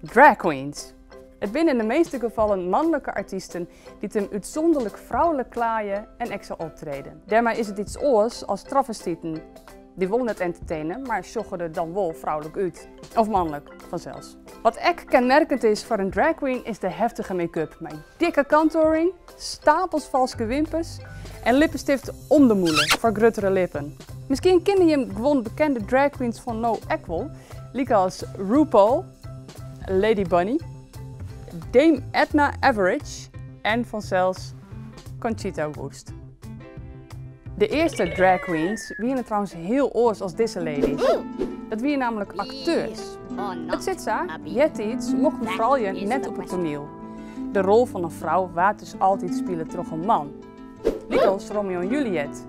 Drag queens. Het zijn in de meeste gevallen mannelijke artiesten die ten uitzonderlijk vrouwelijk klaaien en extra optreden. Daarmee is het iets oors als travestieten. Die willen het entertainen, maar sjoggen er dan wel vrouwelijk uit. Of mannelijk, vanzelfs. Wat echt kenmerkend is voor een drag queen is de heftige make-up. Met dikke contouring, stapels valse wimpers en lippenstift om de moelen voor gruttere lippen. Misschien kennen je gewoon bekende drag queens van No Equal, liek als RuPaul, Lady Bunny, Dame Edna Everage en vanzelfs Conchita Wurst. De eerste drag queens waren trouwens heel oors als deze ladies. Dat waren namelijk acteurs. Het zit zo, iets mocht een vrouwje net op het toneel. De rol van een vrouw waard dus altijd spelen door een man. Niet als Romeo en Juliet.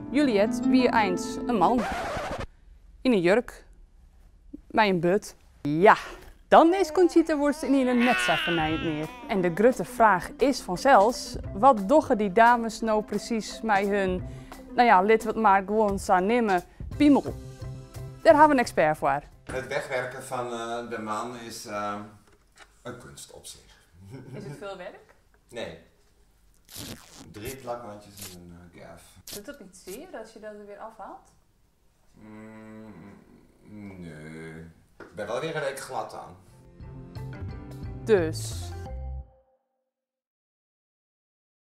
Juliet wie eens een man. In een jurk. Met een but. Ja, dan is Conchita Wurst in een net zo vernijnd meer. En de grote vraag is vanzelfs, wat doggen die dames nou precies met hun, lid wat maar gewoon zo nemen, piemel? Daar hebben we een expert voor. Het wegwerken van de man is een kunst op zich. Is het veel werk? Nee. 3 plakbandjes en een gaaf. Doet dat niet zeer als je dat er weer afhaalt? Nee. Ik ben wel weer een week glad aan. Dus,